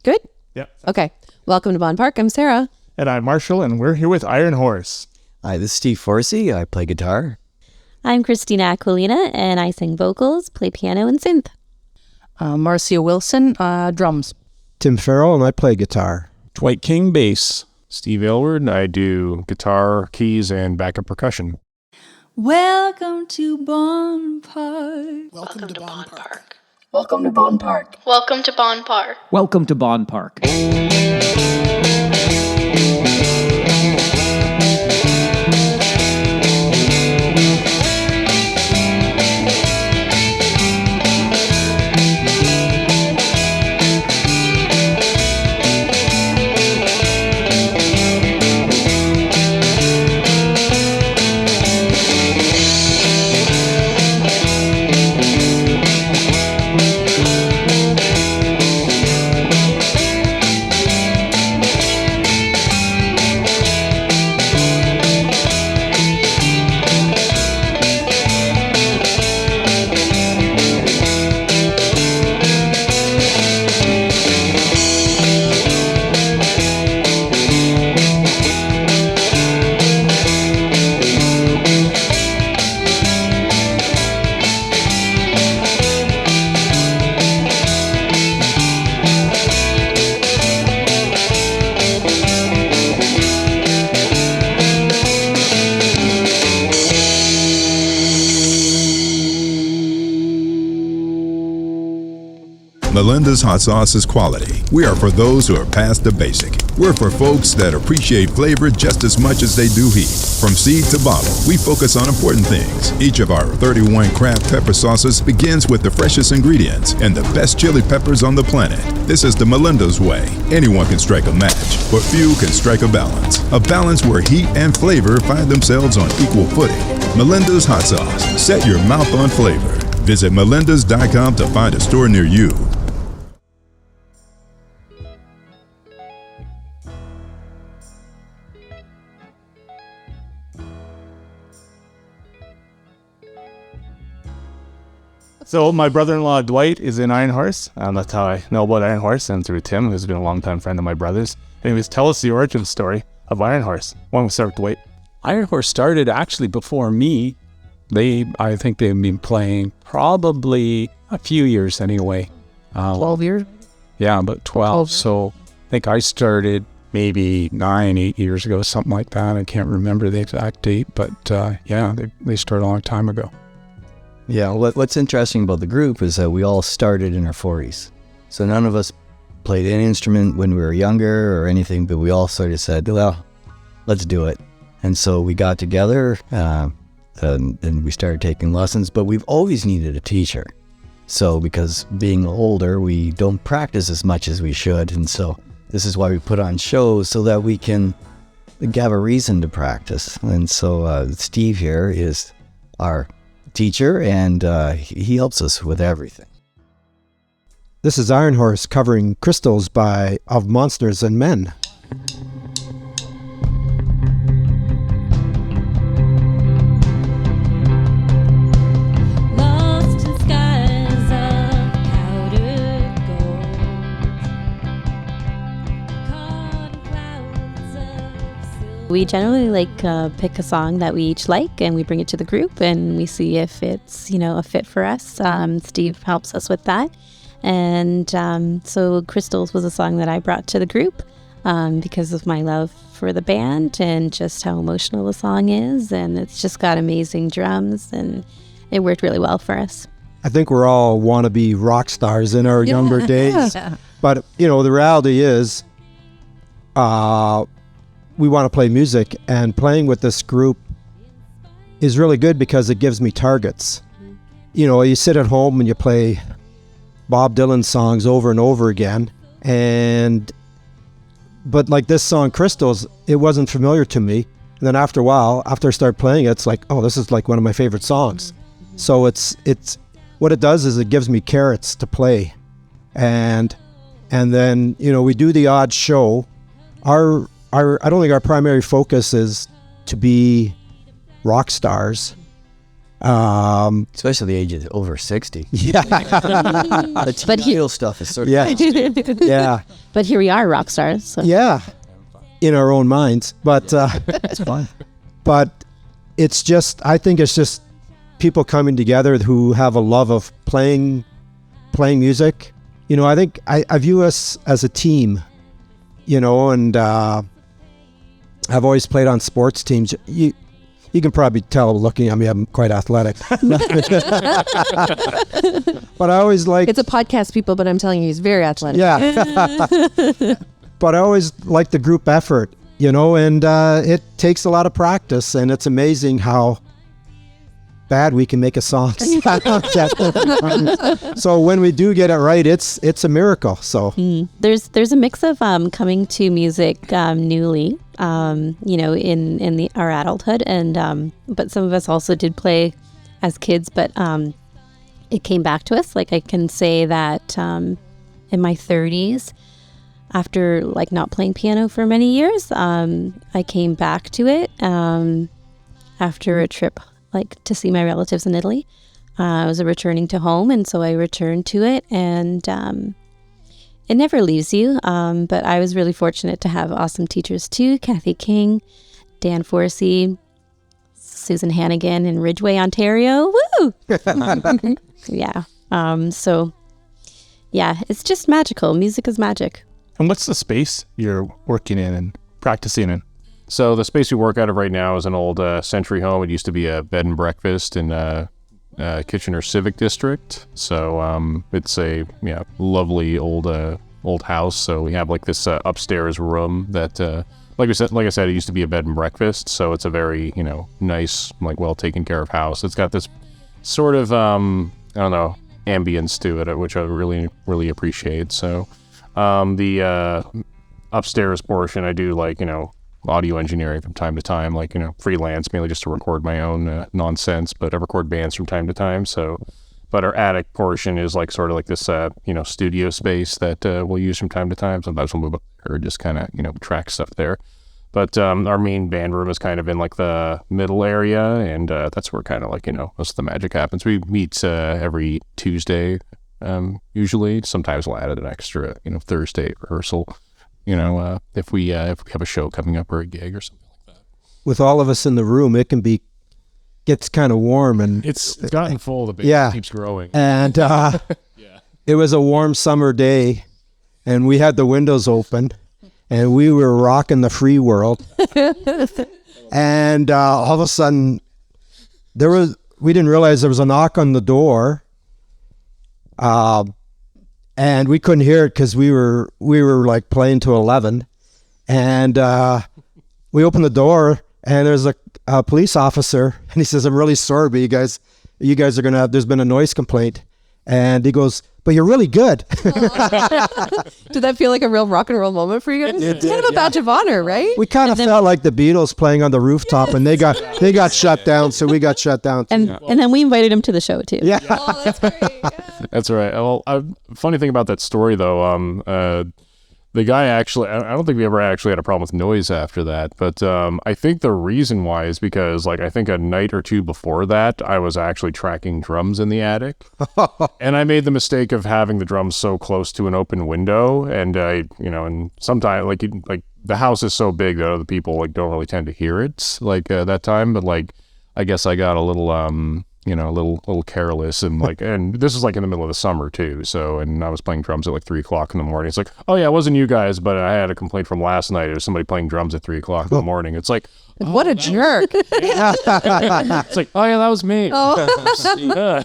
Good? Yep. Okay. Welcome to Bond Park. I'm Sarah. And I'm Marshall, and we're here with Iron Horse. Hi, this is Steve Forsey. I play guitar. I'm Christina Aquilina, and I sing vocals, play piano, and synth. Marcia Wilson, drums. Tim Farrell, and I play guitar. Dwight King, bass. Steve Aylward, I do guitar, keys, and backup percussion. Welcome to Bond Park. Welcome to Bond Park. Welcome to Bond Park. Welcome to Bond Park. Welcome to Bond Park. Melinda's Hot Sauce is quality. We are for those who are past the basic. We're for folks that appreciate flavor just as much as they do heat. From seed to bottle, we focus on important things. Each of our 31 craft pepper sauces begins with the freshest ingredients and the best chili peppers on the planet. This is the Melinda's way. Anyone can strike a match, but few can strike a balance. A balance where heat and flavor find themselves on equal footing. Melinda's Hot Sauce. Set your mouth on flavor. Visit melindas.com to find a store near you. So my brother-in-law Dwight is in Iron Horse. That's how I know about Iron Horse, and through Tim, who's been a longtime friend of my brother's. Anyways, tell us the origin story of Iron Horse. Why don't we start with Dwight? Iron Horse started actually before me. I think they've been playing probably a few years anyway. 12 years? Yeah, about 12. So I think I started maybe 8 years ago, something like that. I can't remember the exact date, but yeah, they started a long time ago. Yeah, what's interesting about the group is that we all started in our 40s. So none of us played any instrument when we were younger or anything, but we all sort of said, well, let's do it. And so we got together and we started taking lessons, but we've always needed a teacher. So because being older, we don't practice as much as we should. And so this is why we put on shows so that we can have a reason to practice. And so Steve here is our teacher, and he helps us with everything. This is Iron Horse covering Crystals of Monsters and Men. We generally pick a song that we each like, and we bring it to the group, and we see if it's a fit for us. Steve helps us with that, and so Crystals was a song that I brought to the group because of my love for the band and just how emotional the song is, and it's just got amazing drums, and it worked really well for us. I think we're all wannabe rock stars in our younger days, Yeah. but the reality is, we want to play music, and playing with this group is really good because it gives me targets. You sit at home and you play Bob Dylan songs over and over again, but like this song Crystals, it wasn't familiar to me, and then after a while, after I start playing it, it's like, oh, this is like one of my favorite songs. So it's what it does is it gives me carrots to play, and then we do the odd show. I don't think our primary focus is to be rock stars. Especially the age of over 60. Yeah. The teal stuff is sort of Yeah. But here we are, rock stars. So. Yeah. In our own minds. But it's fun. But it's just, I think it's just people coming together who have a love of playing music. You know, I think I view us as a team, you know, and I've always played on sports teams. You can probably tell looking at me, I'm quite athletic. But I always like... It's a podcast, people, but I'm telling you, he's very athletic. Yeah. But I always like the group effort, you know, and it takes a lot of practice, and it's amazing how bad we can make a song. So when we do get it right, it's a miracle. So there's a mix of coming to music newly, you know, in our adulthood, and but some of us also did play as kids, but it came back to us. Like I can say that in my 30s, after like not playing piano for many years, I came back to it after a trip like to see my relatives in Italy. I was returning to home, and so I returned to it, and it never leaves you, but I was really fortunate to have awesome teachers too. Kathy King, Dan Forsey, Susan Hannigan in Ridgeway, Ontario. Woo! Yeah. So yeah, it's just magical. Music is magic. And what's the space you're working in and practicing in? So the space we work out of right now is an old century home. It used to be a bed and breakfast in Kitchener Civic District. So it's a lovely old house. So we have like this upstairs room that, like I said, it used to be a bed and breakfast. So it's a very nice, like well taken care of house. It's got this sort of I don't know, ambience to it, which I really appreciate. So the upstairs portion, I do like audio engineering from time to time, like freelance, mainly just to record my own nonsense, but I record bands from time to time. So but our attic portion is like sort of like this studio space that we'll use from time to time. Sometimes we'll move up or just kind of track stuff there. But our main band room is kind of in like the middle area, and that's where kind of like most of the magic happens. We meet every Tuesday usually. Sometimes we'll add an extra Thursday rehearsal if we have a show coming up or a gig or something like that. With all of us in the room, it can gets kind of warm, and it's gotten full. The base keeps growing, and it was a warm summer day, and we had the windows open, and we were rocking the free world. And all of a sudden, we didn't realize there was a knock on the door. And we couldn't hear it because we were like playing to 11, and we opened the door, and there's a police officer, and he says, "I'm really sorry, but you guys are gonna there's been a noise complaint," and he goes, "But you're really good." Did that feel like a real rock and roll moment for you guys? It's kind of a badge of honor, right? We kind of felt like the Beatles playing on the rooftop, and they got shut down, so we got shut down too. And then we invited him to the show too. Yeah. Oh, that's great. Yeah. That's right. Well, funny thing about that story though, the guy actually, I don't think we ever actually had a problem with noise after that, but I think the reason why is because like I think a night or two before that, I was actually tracking drums in the attic, and I made the mistake of having the drums so close to an open window, and and sometimes like the house is so big that other people like don't really tend to hear it like that time, but like I guess I got a little a little careless, and like, and this is like in the middle of the summer too. So, and I was playing drums at like 3 o'clock in the morning. It's like, oh yeah, it wasn't you guys, but I had a complaint from last night. It was somebody playing drums at 3 o'clock in the morning. It's like, what a jerk. It's like, oh yeah, that was me. Oh. Yeah.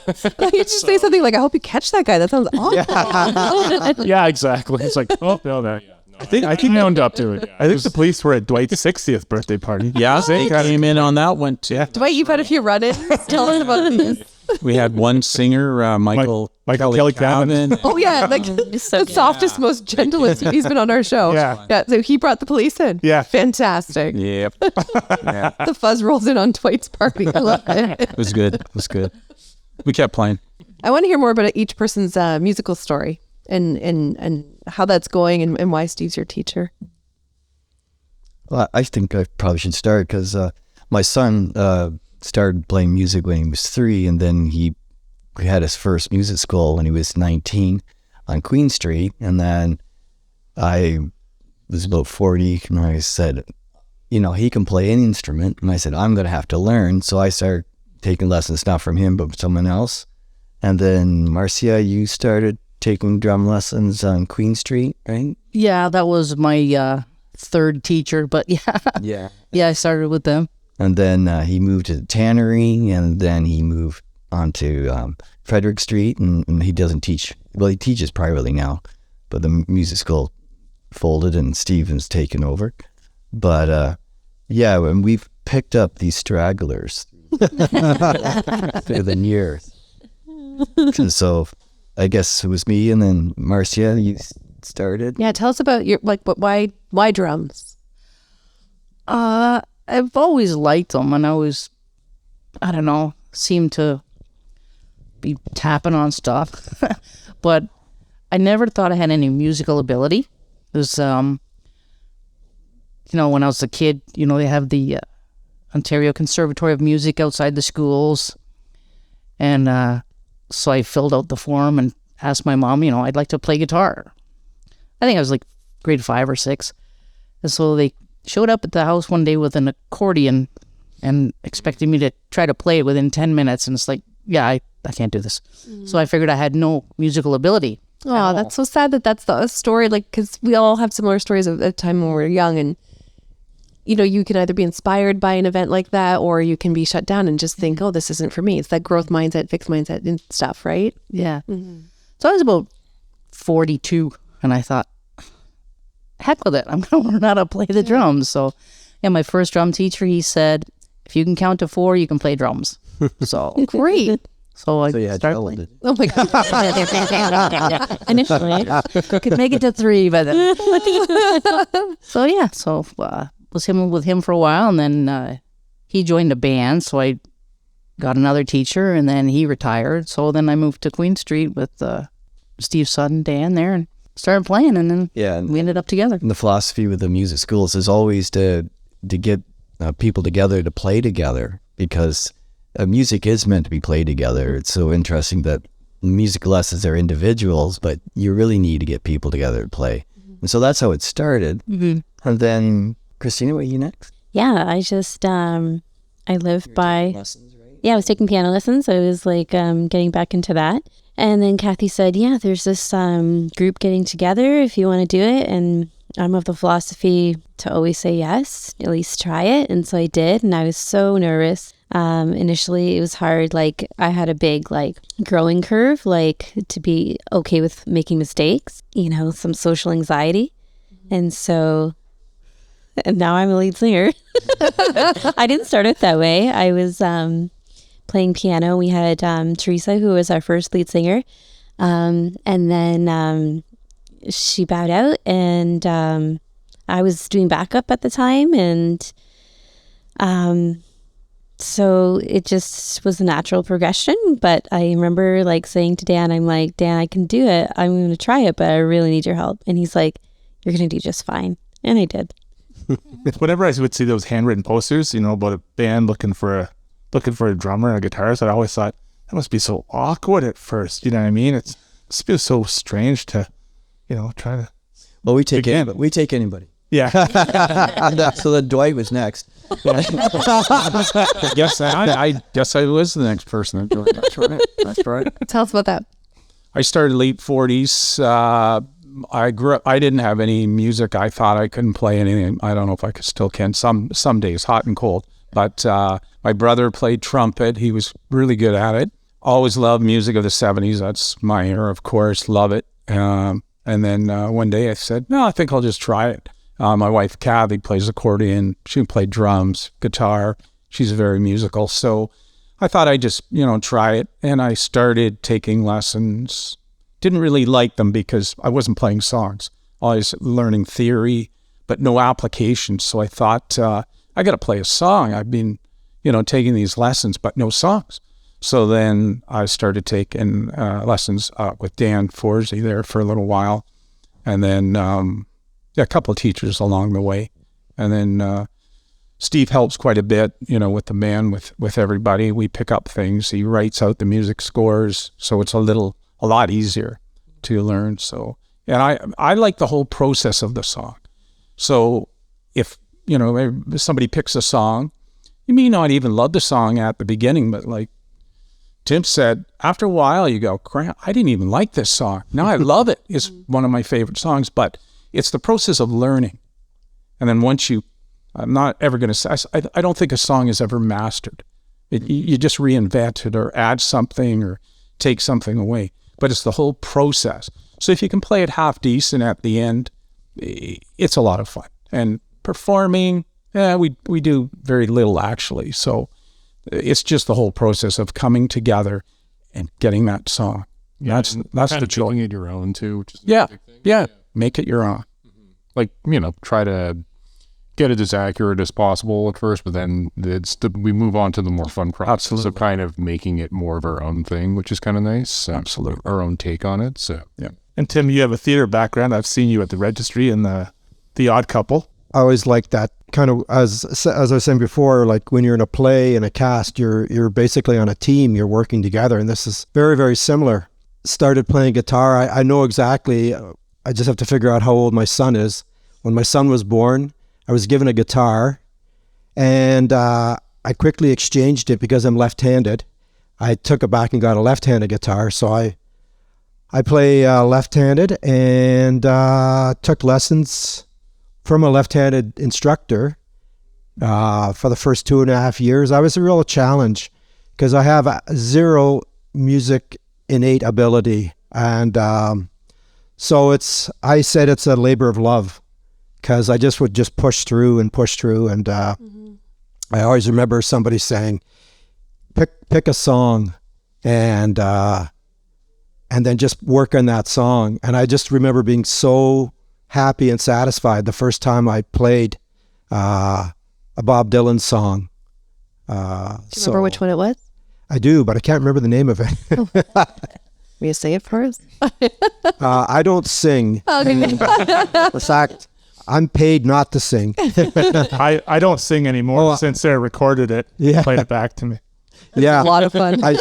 You just say something like, I hope you catch that guy. That sounds awful. Yeah, exactly. It's like, oh no, that. Yeah. I think I owned up to it. I think the police were at Dwight's 60th birthday party. Yeah, they came in on that one too. Yeah. Dwight, you've had a few run-ins. Tell us about this. We had one singer, Michael Kelly Calvin. Oh yeah, like the softest, most gentlest. He's been on our show. Yeah. So he brought the police in. Yeah. Fantastic. Yep. Yeah. The fuzz rolls in on Dwight's party. I love it. It was good. It was good. We kept playing. I want to hear more about each person's musical story and how that's going and why Steve's your teacher. Well, I think I probably should start because my son started playing music when he was 3, and then he had his first music school when he was 19 on Queen Street. And then I was about 40, and I said, he can play any instrument. And I said, I'm going to have to learn. So I started taking lessons, not from him, but from someone else. And then, Marcia, you started taking drum lessons on Queen Street, right? Yeah, that was my third teacher, but Yeah. I started with them. And then he moved to the Tannery, and then he moved on to Frederick Street, and he doesn't teach. Well, he teaches privately now, but the music school folded and Steven's taken over. But and we've picked up these stragglers through the years. And so I guess it was me, and then Marcia, you started. Yeah, tell us about your why drums? I've always liked them, and I always, I don't know, seemed to be tapping on stuff. But I never thought I had any musical ability. There's, when I was a kid, they have the Ontario Conservatory of Music outside the schools. And so I filled out the form and asked my mom, I'd like to play guitar. I think I was like grade 5 or 6. And so they showed up at the house one day with an accordion and expected me to try to play it within 10 minutes. And it's like, I can't do this. So I figured I had no musical ability. Oh, that's so sad that's the story. Like, because we all have similar stories of a time when we were young, and you can either be inspired by an event like that, or you can be shut down and just think, oh, this isn't for me. It's that growth mindset, fixed mindset and stuff, right? Yeah. So I was about 42, and I thought, heck with it. I'm going to learn how to play the drums. So, my first drum teacher, he said, if you can count to 4, you can play drums. So great. So I you had started trouble, playing. Oh my God. Initially, could make it to 3, but then. So was with him for a while, and then he joined a band. So I got another teacher, and then he retired. So then I moved to Queen Street with Steve Sutton, Dan there, and started playing, and then we ended up together. And the philosophy with the music schools is always to get people together to play together, because music is meant to be played together. It's so interesting that music lessons are individuals, but you really need to get people together to play. And so that's how it started. And then, Christina, what are you next? Yeah, I just, I live by... Lessons, right? Yeah, I was taking piano lessons. I was like getting back into that. And then Kathy said, there's this group getting together if you want to do it. And I'm of the philosophy to always say yes, at least try it. And so I did. And I was so nervous. Initially, it was hard. Like, I had a big, growing curve, to be okay with making mistakes, some social anxiety. And so, and now I'm a lead singer. I didn't start it that way. I was playing piano. We had Teresa, who was our first lead singer. And then she bowed out, and I was doing backup at the time. And so it just was a natural progression. But I remember saying to Dan, I'm like, Dan, I can do it. I'm going to try it, but I really need your help. And he's like, you're going to do just fine. And I did. Whenever I would see those handwritten posters, about a band looking for a drummer and a guitarist, I always thought that must be so awkward at first. You know what I mean? It feels so strange to, try to. Well, we take anybody. Yeah. So then Dwight was next. I guess I was the next person that joined. That's right. Tell us about that. I started late 40s. I grew up. I didn't have any music. I thought I couldn't play anything. I don't know if I still can. Some days, hot and cold. But my brother played trumpet. He was really good at it. Always loved music of the 70s. That's my era, of course. Love it. And then one day I said, no, I think I'll just try it. My wife, Kathy, plays accordion. She played drums, guitar. She's very musical. So I thought I'd just, try it. And I started taking lessons. Didn't really like them because I wasn't playing songs. Always learning theory, but no application. So I thought, I got to play a song. I've been, taking these lessons, but no songs. So then I started taking lessons with Dan Forsey there for a little while. And then a couple of teachers along the way. And then Steve helps quite a bit, with the band, with everybody. We pick up things. He writes out the music scores, so it's a lot easier to learn. So, and I like the whole process of the song. So if, if somebody picks a song, you may not even love the song at the beginning, but like Tim said, after a while you go, crap, I didn't even like this song. Now I love it. It's one of my favorite songs, but it's the process of learning. And then once I'm not ever going to say, I don't think a song is ever mastered. You just reinvent it or add something or take something away. But it's the whole process. So if you can play it half decent at the end, it's a lot of fun. And performing, we do very little actually. So it's just the whole process of coming together and getting that song. Yeah, That's the joy. Making it your own too. Which is Yeah. big thing. Yeah. Make it your own. Like, try to get it as accurate as possible at first, but then we move on to the more fun process of kind of making it more of our own thing, which is kind of nice. Absolutely. Our own take on it. So yeah. And Tim, you have a theater background. I've seen you at the Registry and the Odd Couple. I always like that kind of, as I was saying before, like when you're in a play and a cast, you're basically on a team, you're working together. And this is very, very similar. Started playing guitar. I know exactly. I just have to figure out how old my son is. When my son was born, I was given a guitar, and I quickly exchanged it because I'm left-handed. I took it back and got a left-handed guitar, so I play left-handed and took lessons from a left-handed instructor for the first 2.5 years. I was a real challenge because I have zero music innate ability, and so I said it's a labor of love. Because I just would push through, and I always remember somebody saying, "Pick a song, and then just work on that song." And I just remember being so happy and satisfied the first time I played a Bob Dylan song. Do you remember which one it was? I do, but I can't remember the name of it. Will you say it for us? I don't sing. Okay. In fact, I'm paid not to sing. I don't sing anymore since Sarah recorded it. Yeah. Played it back to me. Yeah, a lot of fun. I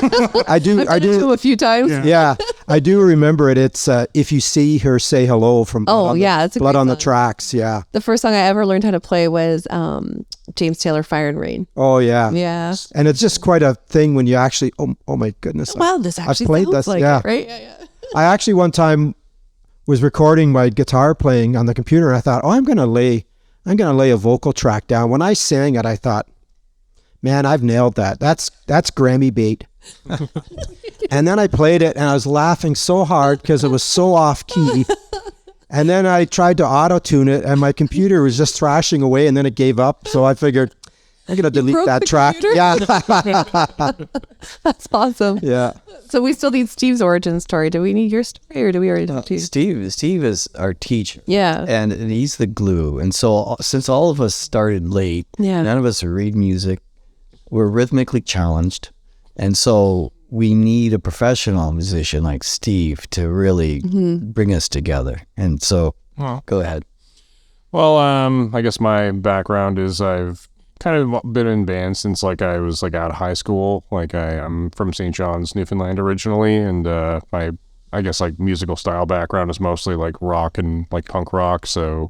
do. I've done it too a few times. Yeah, I do remember it. It's If You See Her, Say Hello from it's a Blood great on the song. Tracks. Yeah. The first song I ever learned how to play was James Taylor, Fire and Rain. Oh yeah. Yeah. And it's just quite a thing when you actually. Oh my goodness. Wow, this I've actually played sounds this. like Yeah. it, right? Yeah. I actually one time was recording my guitar playing on the computer, and I thought, I'm gonna lay a vocal track down. When I sang it, I thought, man, I've nailed that. That's Grammy bait. And then I played it, and I was laughing so hard because it was so off key. And then I tried to auto-tune it, and my computer was just thrashing away, and then it gave up. So I figured, I'm going to delete broke that the track. computer? Yeah. That's awesome. Yeah. So we still need Steve's origin story. Do we need your story, or do we already do? Steve is our teacher. Yeah. And he's the glue. And so since all of us started late, Yeah. none of us read music. We're rhythmically challenged. And so we need a professional musician like Steve to really bring us together. And so go ahead. Well, I guess my background is I've kind of been in bands since I was out of high school. I'm from St. John's, Newfoundland originally, and my musical style background is mostly rock and punk rock. So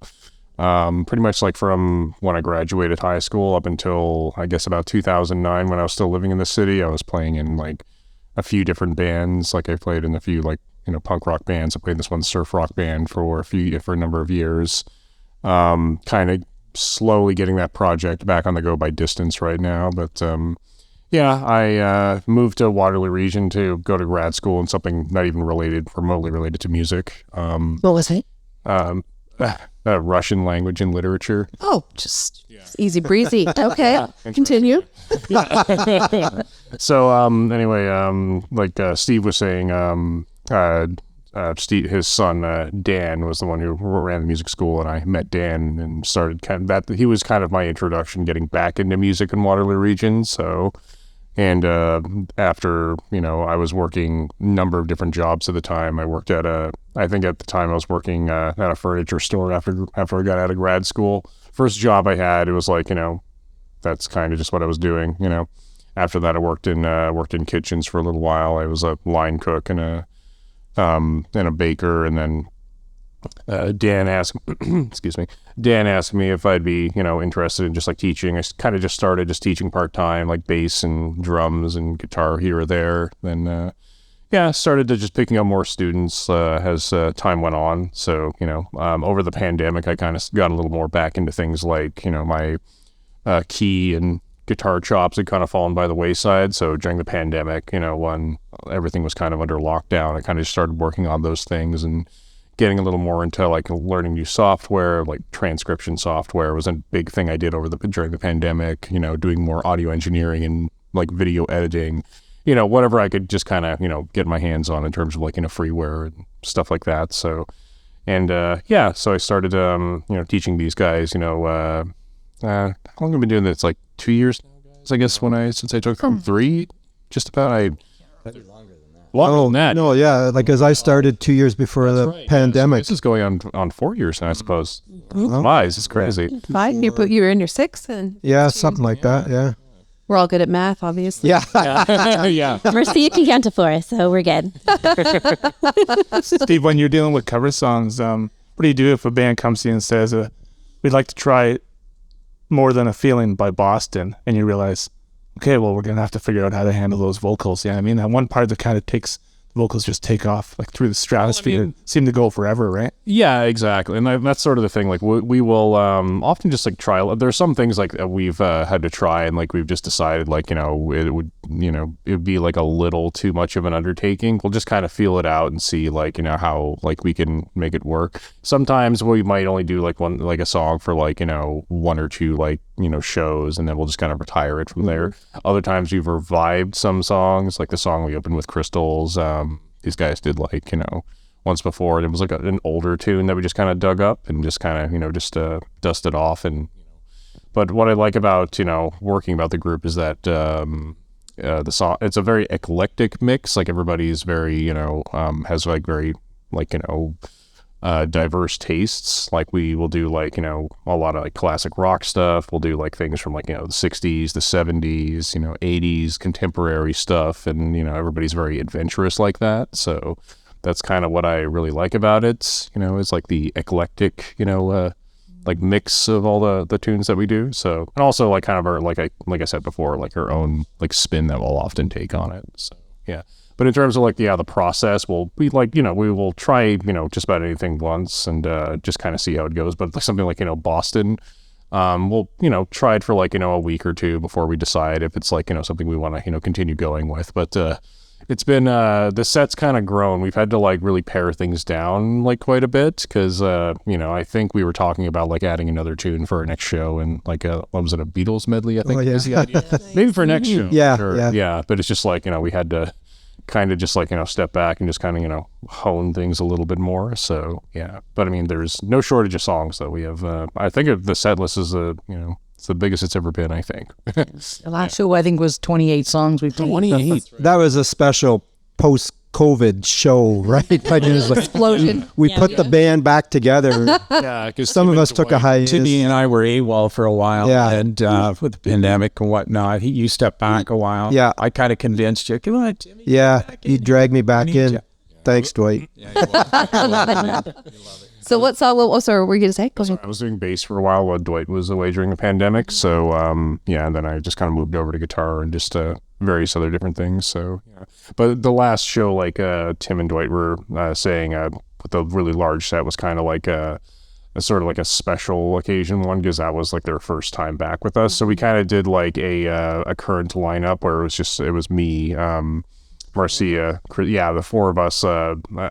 pretty much from when I graduated high school up until I guess about 2009 when I was still living in the city, I was playing in a few different bands. I played in a few punk rock bands. I played in this one surf rock band for a number of years. Kind of slowly getting that project back on the go by distance right now. But I moved to Waterloo Region to go to grad school in something not even remotely related to music. What was it? Russian language and literature. Oh, just easy breezy. Okay, continue. So anyway, Steve was saying, Steve, his son Dan was the one who ran the music school, and I met Dan and started he was kind of my introduction getting back into music in Waterloo Region. So, and after I was working a number of different jobs at the time. I worked at I think at the time I was working at a furniture store after I got out of grad school. First job I had, it was that's kind of just what I was doing. After that, I worked in kitchens for a little while. I was a line cook and a baker, and then Dan asked, excuse me, Dan asked me if I'd be, interested in just like teaching. I kind of just started just teaching part-time, like bass and drums and guitar here or there. Then, started to just picking up more students as time went on. So, over the pandemic, I kind of got a little more back into things like, my key and guitar chops had kind of fallen by the wayside. So during the pandemic, when everything was kind of under lockdown, I kind of just started working on those things and getting a little more into like learning new software, like transcription software was a big thing I did during the pandemic, doing more audio engineering and like video editing, whatever I could just kind of, get my hands on in terms of like, freeware and stuff like that. So, and so I started, teaching these guys, how long have I been doing this? Like 2 years now, guys, I guess, since I took 3, just about. Longer than that. No, yeah, like as I started 2 years before the pandemic. This is going on 4 years now, I suppose. Lies, it's crazy. 5? You were in your 6th, and yeah, something like that. Yeah, we're all good at math, obviously. yeah. Yeah. Mercy, you can count to 4, so we're good. Steve, when you're dealing with cover songs, what do you do if a band comes to you and says, we'd like to try More Than a Feeling by Boston, and you realize, okay, well, we're going to have to figure out how to handle those vocals. Yeah, I mean, that one part that kind of takes, the vocals just take off like through the stratosphere and seem to go forever, right? Yeah, exactly. And that's sort of the thing. Like we will often just like try. There's some things like that we've had to try, and like we've just decided like, it would be like a little too much of an undertaking. We'll just kind of feel it out and see like, how like we can make it work. Sometimes we might only do like a song for like, 1 or 2 like, shows, and then we'll just kind of retire it from there. Other times we've revived some songs, like the song we opened with Crystals. These guys did like, once before, and it was like an older tune that we just kind of dug up and just kind of, just dusted off. And but what I like about, working about the group is that the song, it's a very eclectic mix. Like everybody's very, has like very like, diverse tastes. Like we will do like, a lot of like classic rock stuff. We'll do like things from like, the 60s, the 70s, 80s, contemporary stuff. And, everybody's very adventurous like that. So that's kind of what I really like about it. It's like the eclectic, like mix of all the tunes that we do. So, and also like kind of our, like I said before, like our own like spin that we'll often take on it. So, yeah. But in terms of like, the process, we like, we will try, just about anything once and just kind of see how it goes. But like something like, Boston, we'll, try it for like, a week or 2 before we decide if it's like, something we want to, continue going with. But it's been, the set's kind of grown. We've had to like really pare things down like quite a bit because, I think we were talking about like adding another tune for our next show and like, what was it, a Beatles medley, I think was the idea. Maybe for next show. Yeah. But it's just like, we had to kind of just like, step back and just kind of, hone things a little bit more. So, yeah. But I mean, there's no shortage of songs that we have. I think the set list is, it's the biggest it's ever been, I think. The last show, I think, was 28 songs. We've done 28. That was a special post-COVID show, right? Like it was like, Explosion. we put the band back together. Yeah, because Some of us took a hiatus. Timmy and I were AWOL for a while, Yeah. and with the pandemic and whatnot, you stepped back a while. Yeah. I kind of convinced you. Come on, Timmy. Yeah, you dragged me back in. you. Thanks, Dwight. So what song? Oh, sorry, what were you gonna say? Go ahead. I was doing bass for a while Dwight was away during the pandemic. So, and then I just kind of moved over to guitar and just various other different things. So, yeah. But the last show, like Tim and Dwight were saying, with the really large set was kind of like a sort of like a special occasion one because that was like their first time back with us. So we kind of did like a current lineup where it was me, Marcia, the 4 of us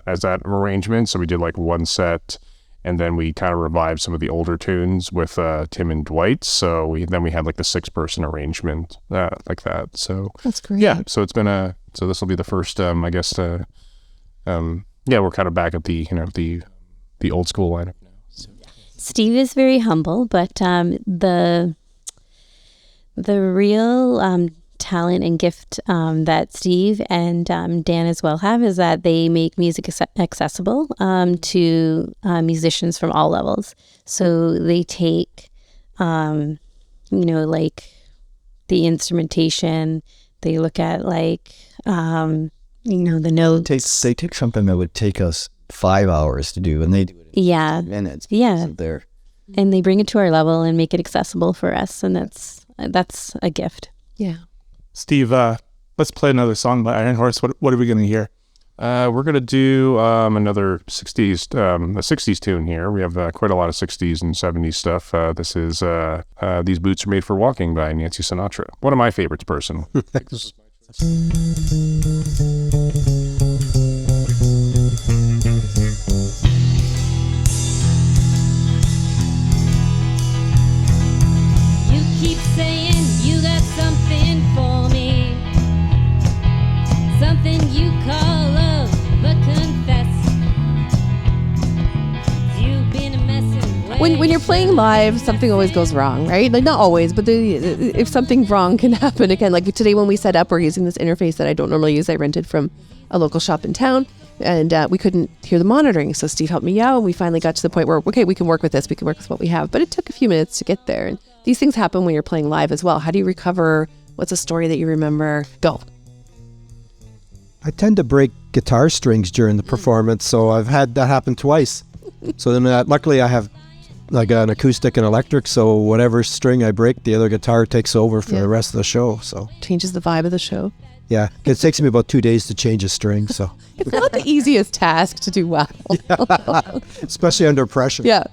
as that arrangement. So we did like one set, and then we kind of revived some of the older tunes with Tim and Dwight. So we had like the 6-person arrangement like that. So That's great. yeah. So it's been so this will be the first, I guess. We're kind of back at the old school lineup now. So. Steve is very humble, but the real talent and gift that Steve and Dan as well have is that they make music accessible to musicians from all levels. So they take, like the instrumentation. They look at like, the notes. They take something that would take us 5 hours to do, and they do it in minutes. Yeah. There. And they bring it to our level and make it accessible for us. And that's a gift. Yeah. Steve, let's play another song by Iron Horse. What are we going to hear? We're going to do another 60s, a 60s tune here. We have quite a lot of 60s and 70s stuff. This is These Boots Are Made for Walking by Nancy Sinatra. One of my favorites, personally. You keep saying you got something for me, something you call love, but confess you've been messing. When you're playing live, something always goes wrong, right? Like not always, but if something wrong can happen again. Like today when we set up, we're using this interface that I don't normally use. I rented from a local shop in town, and we couldn't hear the monitoring. So Steve helped me out, and we finally got to the point where, okay, we can work with this. We can work with what we have. But it took a few minutes to get there. And these things happen when you're playing live as well. How do you recover? What's a story that you remember? Go. I tend to break guitar strings during the performance, so I've had that happen twice. So then luckily I have like an acoustic and electric, so whatever string I break, the other guitar takes over for the rest of the show. So changes the vibe of the show. Yeah, it takes me about 2 days to change a string, so It's not the easiest task to do well. especially under pressure. Yeah.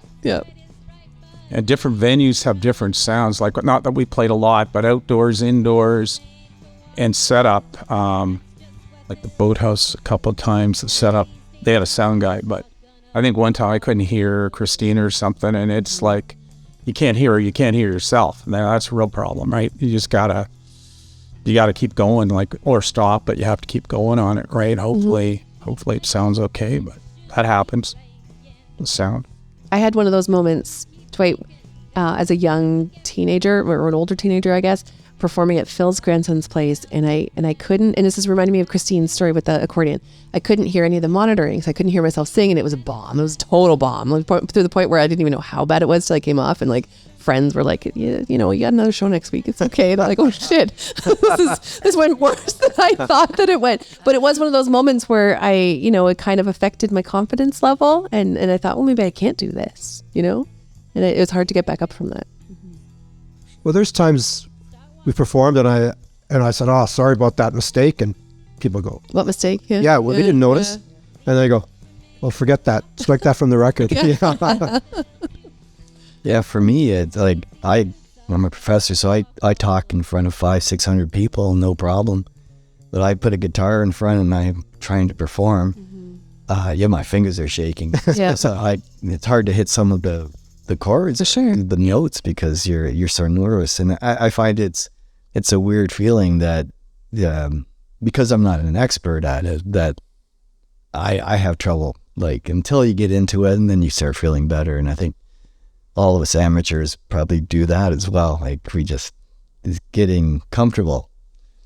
And different venues have different sounds. Like, not that we played a lot, but outdoors, indoors, and setup. Like the Boathouse a couple of times, the setup, they had a sound guy, but I think one time I couldn't hear Christina or something, and it's like, you can't hear her, you can't hear yourself. Now that's a real problem, right? You just gotta keep going, like, or stop, but you have to keep going on it, right? Hopefully it sounds okay, but that happens. The sound. I had one of those moments, Dwight, as a young teenager, or an older teenager, I guess, performing at Phil's grandson's place, and I couldn't, and this is reminding me of Christine's story with the accordion. I couldn't hear any of the monitoring, so I couldn't hear myself sing, and it was a bomb. It was a total bomb, like, through the point where I didn't even know how bad it was till I came off, and like friends were like, you got another show next week, it's okay. And I'm like, oh shit, this went worse than I thought that it went. But it was one of those moments where it kind of affected my confidence level, and I thought, well, maybe I can't do this, and it was hard to get back up from that. Well, there's times we performed and I said, oh, sorry about that mistake, and people go, what mistake? Yeah, well, they didn't notice. And they go, well, forget that, strike that from the record. Yeah, for me, it's like I'm a professor, so I talk in front of 500-600 people, no problem. But I put a guitar in front and I'm trying to perform. My fingers are shaking. Yeah. So it's hard to hit some of the chords, for sure, the notes, because you're so nervous. And I find it's a weird feeling that because I'm not an expert at it, that I have trouble, like, until you get into it, and then you start feeling better. And I think all of us amateurs probably do that as well. Like, we just is getting comfortable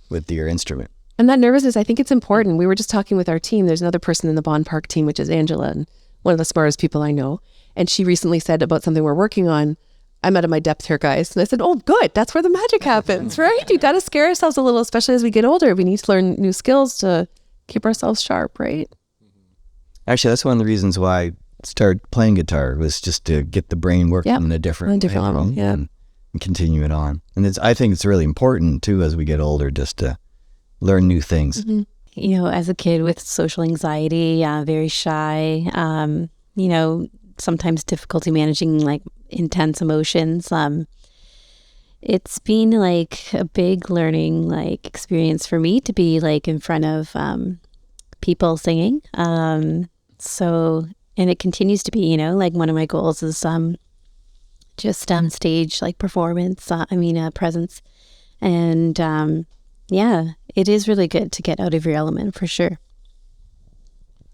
with your instrument. And that nervousness, I think it's important. We were just talking with our team. There's another person in the Bond Park team, which is Angela, and one of the smartest people I know. And she recently said about something we're working on, I'm out of my depth here, guys. And I said, oh, good. That's where the magic happens, right? You got to scare ourselves a little, especially as we get older. We need to learn new skills to keep ourselves sharp, right? Actually, that's one of the reasons why I started playing guitar, was just to get the brain working in a different level, and continue it on. And I think it's really important, too, as we get older, just to learn new things. Mm-hmm. As a kid with social anxiety, very shy, sometimes difficulty managing like intense emotions. It's been like a big learning experience for me to be like in front of people singing. And it continues to be, like one of my goals is just stage like performance, presence. And it is really good to get out of your element, for sure.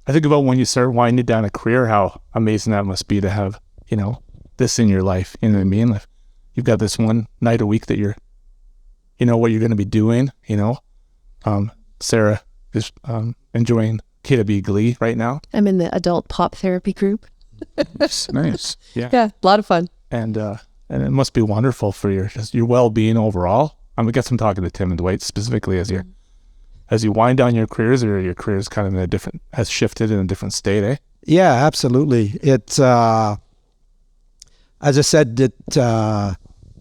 I think about when you start winding down a career, how amazing that must be to have, this in your life. You know what I mean? Like, you've got this one night a week that you're, what you're going to be doing, Sarah is enjoying K2B Glee right now. I'm in the adult pop therapy group. Nice. Yeah. Yeah, a lot of fun. And it must be wonderful for your well-being overall. I guess I'm talking to Tim and Dwight specifically as you wind down your careers, or your careers kind of has shifted in a different state, eh? Yeah, absolutely. It, as I said, it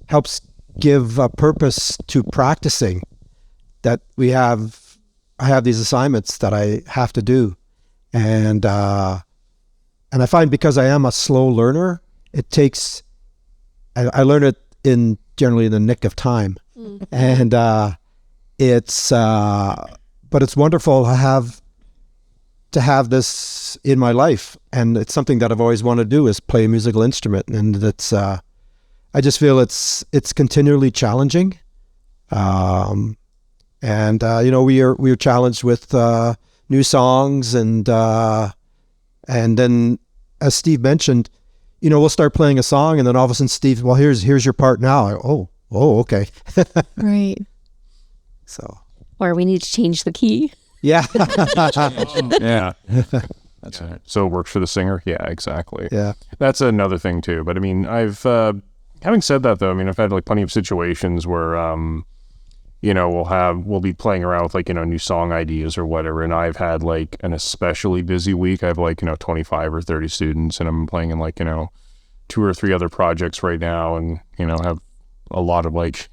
helps give a purpose to practicing. That I have these assignments that I have to do, and I find because I am a slow learner, it takes. I learn it generally in the nick of time, and but it's wonderful to have this in my life, and it's something that I've always wanted to do, is play a musical instrument, and it's I just feel it's continually challenging, and we are challenged with new songs, and then as Steve mentioned, we'll start playing a song, and then all of a sudden Steve, well, here's your part now. Okay. Right. So. Or we need to change the key. Yeah. Yeah. That's it. So it works for the singer? Yeah, exactly. Yeah. That's another thing too. But I mean, having said that though, I mean, I've had like plenty of situations where, we'll be playing around with like, new song ideas or whatever. And I've had like an especially busy week. I have like, 25 or 30 students, and I'm playing in like, 2 or 3 other projects right now, and, have a lot of like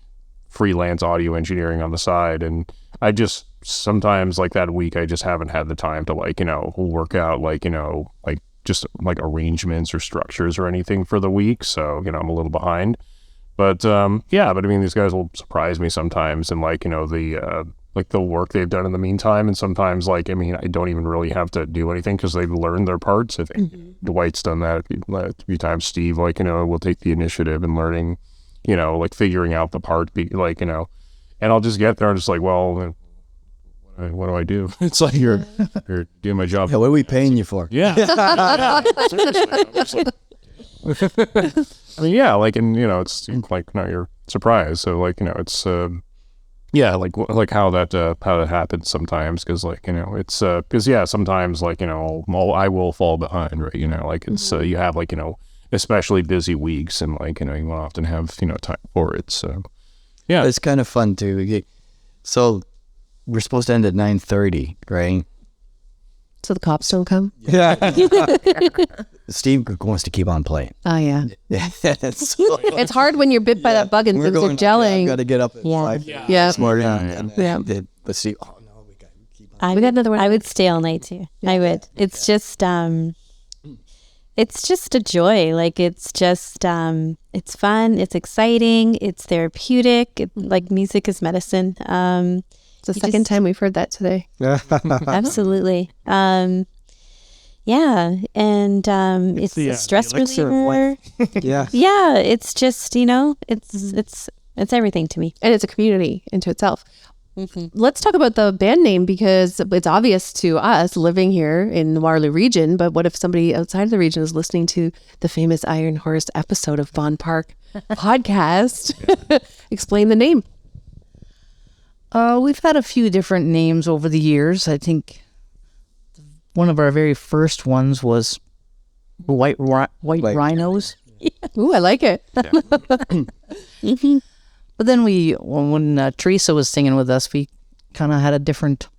freelance audio engineering on the side. And I just sometimes like that week, I just haven't had the time to like, work out like, like just like arrangements or structures or anything for the week. So, I'm a little behind. But but I mean, these guys will surprise me sometimes, and like, the work they've done in the meantime. And sometimes like, I mean, I don't even really have to do anything because they've learned their parts. I think Dwight's done that a few times. Steve, like, will take the initiative in learning, like figuring out the part, like, and I'll just get there and just like, well, what do I do? It's like you're doing my job. Yeah, what are we paying you for? Yeah. I mean, yeah, like, and it's like, you're surprised. So like, it's like how that happens sometimes, because like, it's because sometimes like, I will fall behind, right? Like it's you have like, especially busy weeks, and like, you won't often have time for it. So yeah, it's kind of fun too. So we're supposed to end at 9:30, right? So the cops don't come? Yeah. Steve wants to keep on playing. Oh, yeah. It's hard when you're bit by that bug and We're things are going, gelling. I've got to get up at 5 this morning. But Steve, we got to keep on. We got another one. I would stay all night too. Yeah. I would. It's just a joy. Like it's just it's fun, it's exciting, it's therapeutic. Like music is medicine. It's the second time we've heard that today. Absolutely. Yeah, and it's a stress reliever. Yeah. Yeah, it's just, it's everything to me. And it's a community into itself. Let's talk about the band name, because it's obvious to us living here in the Waterloo region, but what if somebody outside of the region is listening to the famous Iron Horse episode of Bond Park podcast? Explain the name. We've had a few different names over the years. I think one of our very first ones was White Rhinos. Ooh, I like it. But then when Teresa was singing with us, we kind of had a different,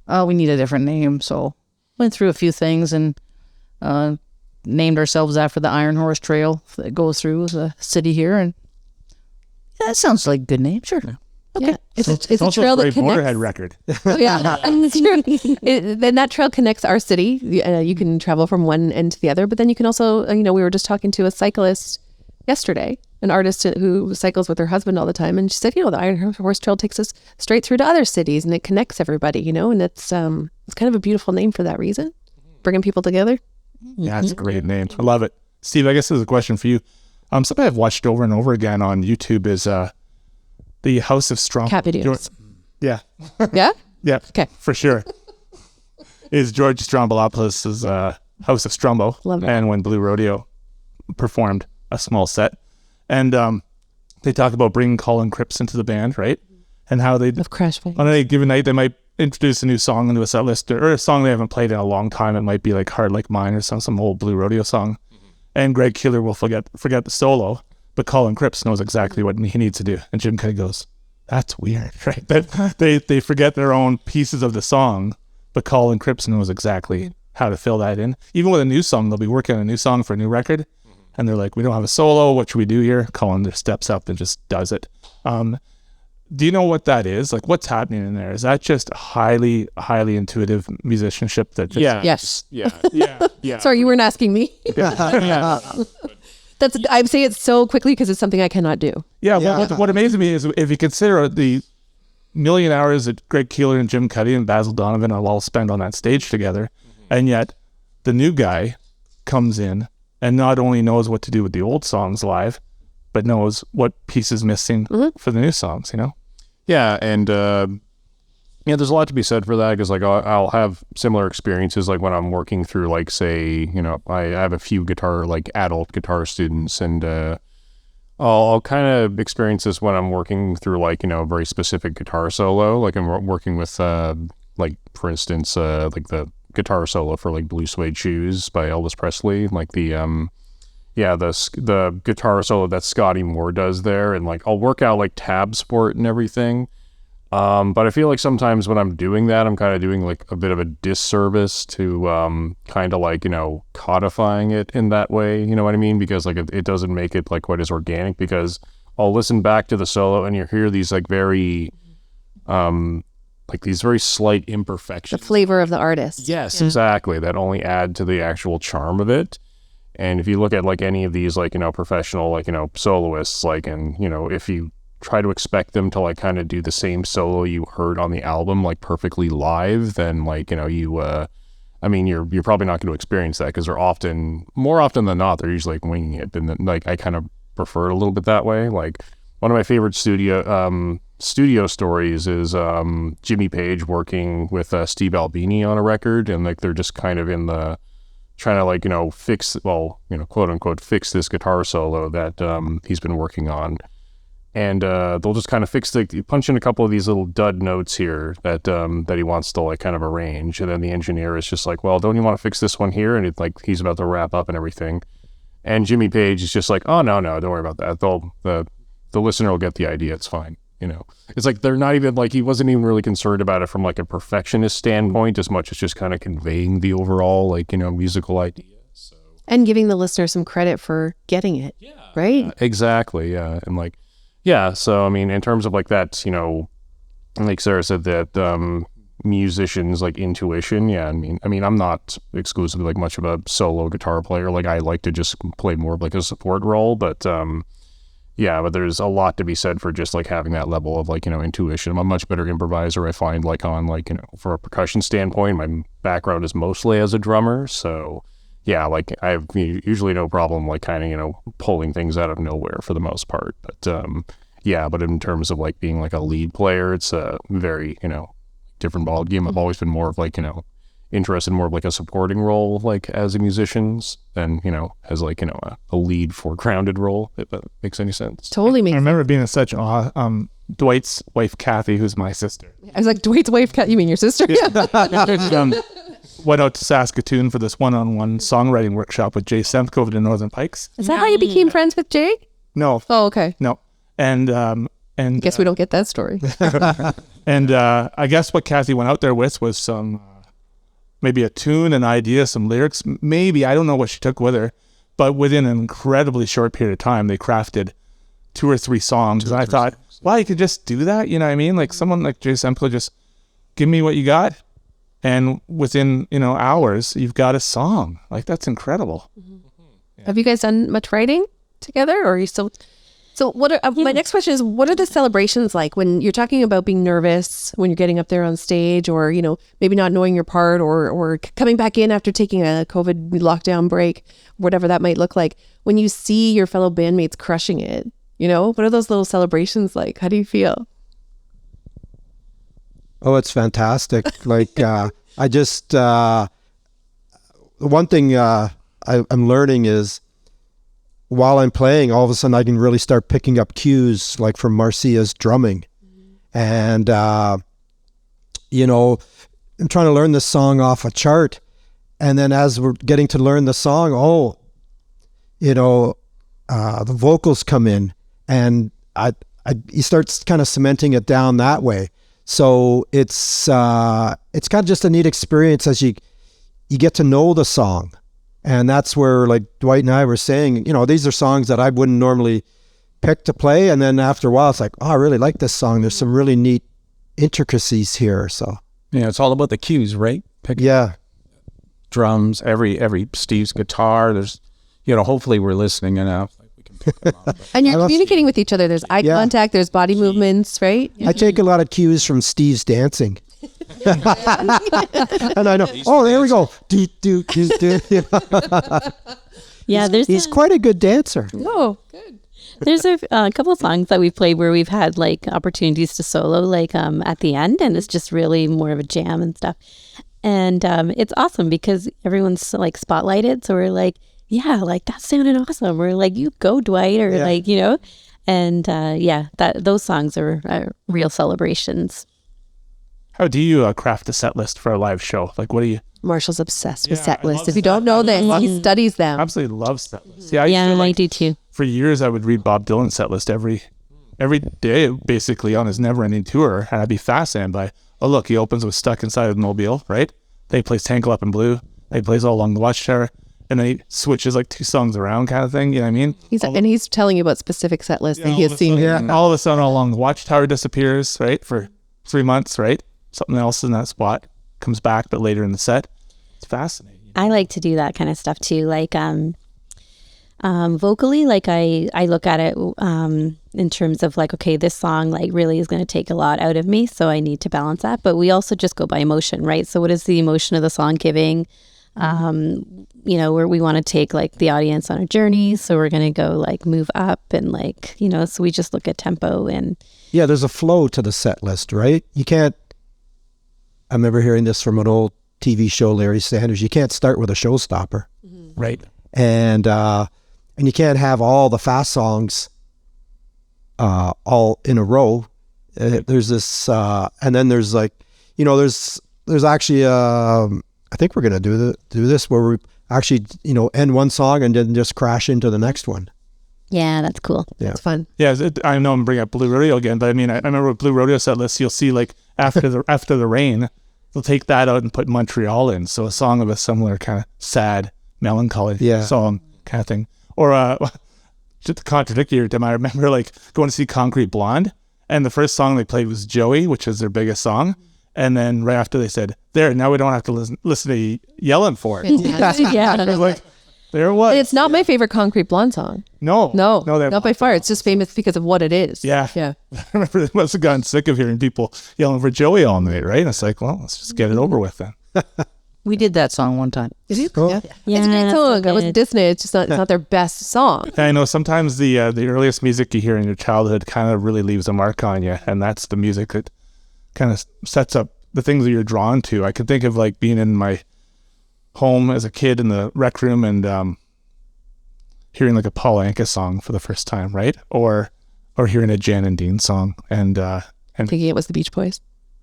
we need a different name. So went through a few things and named ourselves after the Iron Horse Trail that goes through the city here. And that sounds like a good name. Sure. Okay. Yeah. It's a trail that connects. Motorhead record. Oh, yeah. It's true. Then that trail connects our city. You can travel from one end to the other, but then you can also, we were just talking to a cyclist yesterday, an artist who cycles with her husband all the time, and she said, the Iron Horse Trail takes us straight through to other cities, and it connects everybody, and it's kind of a beautiful name for that reason, bringing people together. Yeah, it's a great name. I love it. Steve, I guess this is a question for you. Something I've watched over and over again on YouTube is the House of Strombo. Cat videos. Yeah. Yeah? Yeah. Okay. For sure. Is George Stroumboulopoulos' House of Strombo. Love it. And when Blue Rodeo performed a small set. And they talk about bringing Colin Cripps into the band, right? And how they, of Crash Face. On any given night, they might introduce a new song into a set list, or a song they haven't played in a long time. It might be like Hard Like Mine or some old Blue Rodeo song. And Greg Keeler will forget the solo, but Colin Cripps knows exactly what he needs to do. And Jim kind of goes, that's weird, right? That they forget their own pieces of the song, but Colin Cripps knows exactly how to fill that in. Even with a new song, they'll be working on a new song for a new record, and they're like, we don't have a solo, what should we do here? Colin just steps up and just does it. Do you know what that is? Like, what's happening in there? Is that just highly intuitive musicianship that just... Yes. Yeah. Sorry, you weren't asking me. Yeah. I'm saying it so quickly because it's something I cannot do. Yeah, well, what amazes me is if you consider the million hours that Greg Keeler and Jim Cuddy and Basil Donovan have all spent on that stage together, and yet the new guy comes in and not only knows what to do with the old songs live, but knows what piece is missing for the new songs, you know? Yeah, and there's a lot to be said for that because like I'll have similar experiences like when I'm working through like say, you know, I have a few adult guitar students, and I'll kind of experience this when I'm working through like, you know, a very specific guitar solo. Like I'm working with like for instance like the guitar solo for like Blue Suede Shoes by Elvis Presley, like the guitar solo that Scotty Moore does there, and like I'll work out like tabs for it and everything. But I feel like sometimes when I'm doing that, I'm kind of doing like a bit of a disservice to kind of like, you know, codifying it in that way, you know what I mean? Because like it doesn't make it like quite as organic, because I'll listen back to the solo and you hear these like very like these very slight imperfections. The flavor of the artist. Yes, exactly. That only add to the actual charm of it. And if you look at like any of these like, you know, professional like, you know, soloists, like, and, you know, if you try to expect them to like kind of do the same solo you heard on the album like perfectly live, then like, you know, you're probably not going to experience that, because they're more often than not, they're usually like winging it. And then, like I kind of prefer it a little bit that way. Like one of my favorite studio stories is Jimmy Page working with Steve Albini on a record, and like they're just kind of in the trying to like, you know, quote unquote fix this guitar solo that he's been working on. And they'll just kind of punch in a couple of these little dud notes here that he wants to like kind of arrange. And then the engineer is just like, well, don't you want to fix this one here? And it's like, he's about to wrap up and everything. And Jimmy Page is just like, oh, no, don't worry about that. The listener will get the idea. It's fine. You know, it's like, they're not even like, he wasn't even really concerned about it from like a perfectionist standpoint as much as just kind of conveying the overall, like, you know, musical idea. So. And giving the listener some credit for getting it. Yeah. Right? Exactly. Yeah. And like, yeah, so I mean, in terms of like that, you know, like Sarah said, that musicians like intuition. Yeah, I mean, I'm not exclusively like much of a solo guitar player. Like I like to just play more of like a support role, but but there's a lot to be said for just like having that level of like, you know, intuition. I'm a much better improviser, I find, like on like, you know, for a percussion standpoint. My background is mostly as a drummer, so. Yeah, like I have usually no problem like kind of, you know, pulling things out of nowhere for the most part. But but in terms of like being like a lead player, it's a very, you know, different ball game. I've always been more of like, you know, interested in more of like a supporting role, like as a musician, than, you know, as like, you know, a lead foregrounded role, if that makes any sense. Totally makes I remember being in such awe. Dwight's wife, Kathy, who's my sister. I was like, Dwight's wife, Kathy, you mean your sister? Yeah. Went out to Saskatoon for this one-on-one songwriting workshop with Jay Semkov in Northern Pikes. Is that how you became friends with Jay? No. Oh, okay. No. And I guess we don't get that story. And I guess what Kathy went out there with was some maybe a tune, an idea, some lyrics. Maybe, I don't know what she took with her, but within an incredibly short period of time, they crafted 2 or 3 songs. And I thought, wow, you could just do that. You know what I mean? Like someone like Jay Semkov, just give me what you got. And within, you know, hours, you've got a song. Like, that's incredible. Mm-hmm. Yeah. Have you guys done much writing together, or are you still? So what are, my next question is, what are the celebrations like when you're talking about being nervous when you're getting up there on stage, or, you know, maybe not knowing your part, or coming back in after taking a COVID lockdown break, whatever that might look like. When you see your fellow bandmates crushing it, you know, what are those little celebrations like? How do you feel? Oh, it's fantastic. Like, I just, one thing I'm learning is while I'm playing, all of a sudden I can really start picking up cues like from Marcia's drumming. And, you know, I'm trying to learn this song off a chart. And then as we're getting to learn the song, the vocals come in, and you start kind of cementing it down that way. So it's kind of just a neat experience as you get to know the song. And that's where, like Dwight and I were saying, you know, these are songs that I wouldn't normally pick to play. And then after a while, it's like, oh, I really like this song. There's some really neat intricacies here. So Yeah, it's all about the cues, right? yeah. Drums, every Steve's guitar. There's, hopefully we're listening enough. Like we can pick them up. And you're communicating with each other. There's eye contact, there's body movements, right? I take a lot of cues from Steve's dancing. And I know, oh, there we go. Do, do, do, do. Yeah, he's quite a good dancer. Oh, good. There's a couple of songs that we've played where we've had like opportunities to solo, like at the end, and it's just really more of a jam and stuff. And it's awesome because everyone's like spotlighted, so we're like, yeah, like that sounded awesome. We're like, you go, Dwight, or like, and those songs are real celebrations. How do you craft a set list for a live show? Like, what do you? Marshall's obsessed with set lists. If you don't know them, he studies them. Absolutely love set lists. I do too. For years, I would read Bob Dylan's set list every day, basically on his never-ending tour, and I'd be fascinated by, oh look, he opens with Stuck Inside of the Mobile, right? Then he plays Tangle Up in Blue. Then he plays All Along the Watchtower, and then he switches like 2 songs around, kind of thing. You know what I mean? He's telling you about specific set lists that he has seen. Yeah. All of a sudden, All Along the Watchtower disappears, right, for 3 months, right? Something else in that spot comes back, but later in the set. It's fascinating. I like to do that kind of stuff too. Like vocally, like I look at it in terms of like, okay, this song like really is going to take a lot out of me, so I need to balance that. But we also just go by emotion, right? So what is the emotion of the song giving? Where we want to take like the audience on a journey, so we're going to go like move up and like, so we just look at tempo and there's a flow to the set list, right? You can't. I remember hearing this from an old TV show, Larry Sanders. You can't start with a showstopper, right? And you can't have all the fast songs all in a row. There's this, and then there's like, there's actually, I think we're gonna do this where we actually, end one song and then just crash into the next one. Yeah, that's cool. Yeah, it's fun. Yeah, I know I'm bringing up Blue Rodeo again, but I mean, I remember with Blue Rodeo set lists, you'll see like after the rain, they'll take that out and put Montreal in. So a song of a similar kind of sad, melancholy song kind of thing. Or just to contradict you, Tim, I remember like going to see Concrete Blonde, and the first song they played was Joey, which is their biggest song. And then right after they said, there, now we don't have to listen to you yelling for it. Yeah. I was like, there it was. It's not my favorite Concrete Blonde song. No, not by far. It's just famous because of what it is. Yeah. I remember they must have gotten sick of hearing people yelling for Joey all night, right? And it's like, well, let's just get it over with then. We did that song one time. Is it? Cool. Yeah. It's a great song. It was Disney. It's just not, it's not their best song. I know sometimes the earliest music you hear in your childhood kind of really leaves a mark on you, and that's the music that kind of sets up the things that you're drawn to. I can think of like being in my home as a kid in the rec room and hearing like a Paul Anka song for the first time, right? Or hearing a Jan and Dean song and Thinking it was the Beach Boys.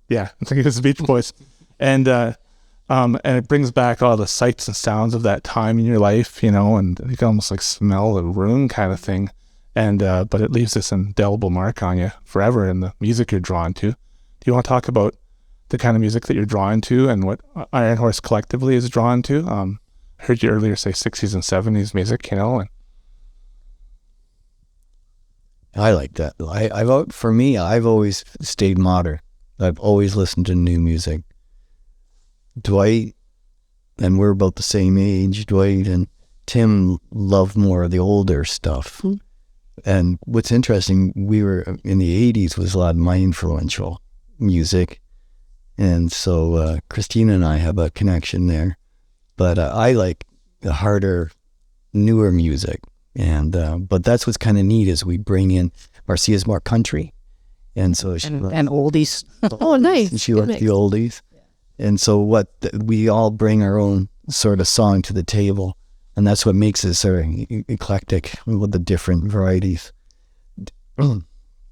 Yeah, I'm thinking it was the Beach Boys. And it brings back all the sights and sounds of that time in your life, and you can almost like smell the room kind of thing. And but it leaves this indelible mark on you forever in the music you're drawn to. Do you want to talk about the kind of music that you're drawn to and what Iron Horse collectively is drawn to? I heard you earlier say 60s and 70s music, and I like that. For me, I've always stayed modern. I've always listened to new music. Dwight, and we're about the same age, Dwight and Tim love more of the older stuff. Mm-hmm. And what's interesting, we were in the 80s was a lot of my influential music. And so Christina and I have a connection there. But I like the harder, newer music. And but that's what's kind of neat is we bring in Marcia's more country, and so she and oldies. Oh, nice! And she likes the oldies, and so we all bring our own sort of song to the table, and that's what makes it sort of eclectic with the different varieties.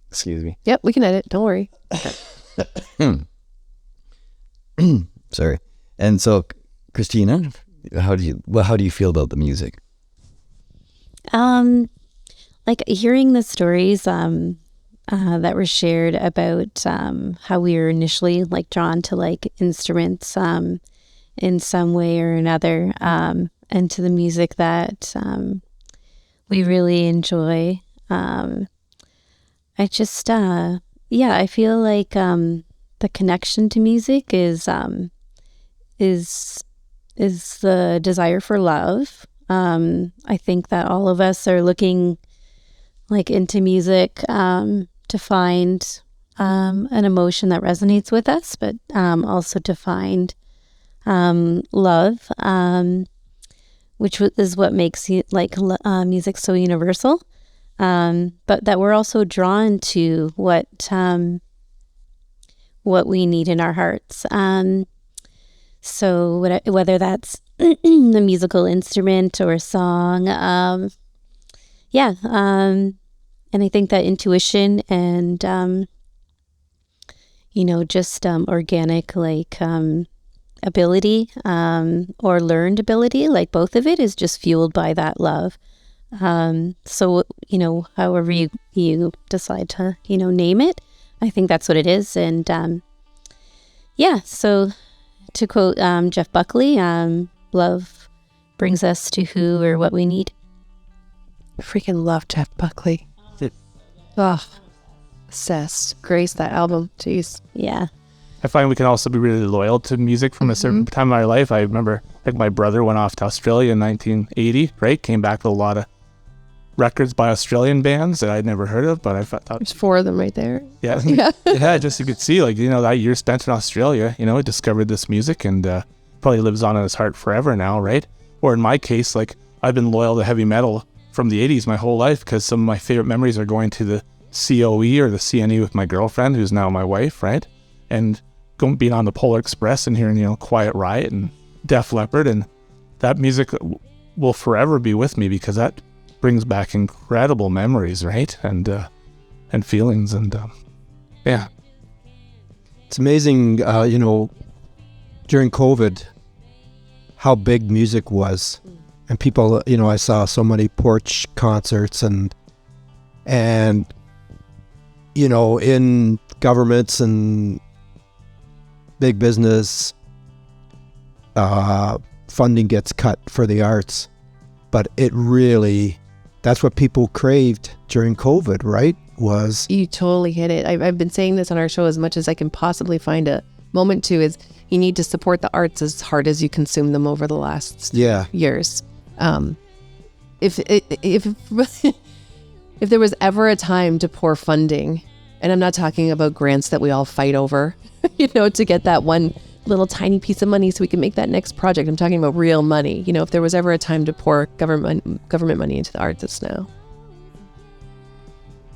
Excuse me. Yep, we can edit. Don't worry. Sorry. And so, Christina, how do you feel about the music? Like hearing the stories, that were shared about how we were initially like drawn to like instruments in some way or another, and to the music that we really enjoy. I just I feel like the connection to music is the desire for love. I think that all of us are looking like into music to find an emotion that resonates with us, but also to find love, which is what makes music so universal. But that we're also drawn to what we need in our hearts. So whether that's the musical instrument or a song, and I think that intuition and just organic ability or learned ability, like both of it is just fueled by that love. So however you decide to name it, I think that's what it is. And so to quote Jeff Buckley, love brings us to who or what we need. Freaking love Jeff Buckley. Oh, obsessed. Grace, that album. Jeez. Yeah. I find we can also be really loyal to music from a certain time in our life. I remember, my brother went off to Australia in 1980, right? Came back with a lot of records by Australian bands that I'd never heard of, but I thought... There's 4 of them right there. Yeah. Yeah, just you could see, that year spent in Australia, he discovered this music and probably lives on in his heart forever now, right? Or in my case, I've been loyal to heavy metal from the 80s my whole life because some of my favorite memories are going to the COE or the CNE with my girlfriend, who's now my wife, right? And being on the Polar Express and hearing, Quiet Riot and Def Leppard, and that music will forever be with me because that brings back incredible memories, right? And feelings, and yeah. It's amazing, during COVID, how big music was. And people, I saw so many porch concerts and in governments and big business, funding gets cut for the arts. But it really, that's what people craved during COVID, right? You totally hit it. I've been saying this on our show as much as I can possibly find a moment to, is you need to support the arts as hard as you consume them over the last years. If there was ever a time to pour funding, and I'm not talking about grants that we all fight over, to get that one little tiny piece of money so we can make that next project. I'm talking about real money. If there was ever a time to pour government money into the arts, it's now.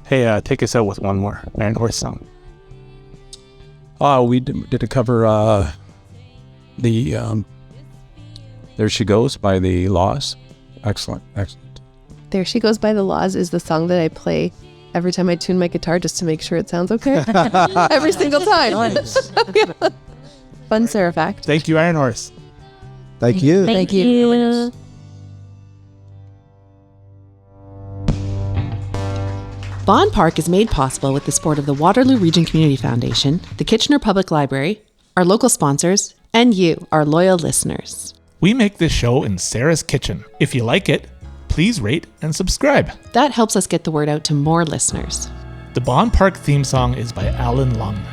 Hey, take us out with one more Iron Horse song. We did a cover, the There She Goes by the Laws. Excellent. There She Goes by the Laws is the song that I play every time I tune my guitar just to make sure it sounds okay. Every single time. Fun Sarah fact. Thank you, Iron Horse. Thank you. Thank you. Bond Park is made possible with the support of the Waterloo Region Community Foundation, the Kitchener Public Library, our local sponsors, and you, our loyal listeners. We make this show in Sarah's kitchen. If you like it, please rate and subscribe. That helps us get the word out to more listeners. The Bond Park theme song is by Alan Lung.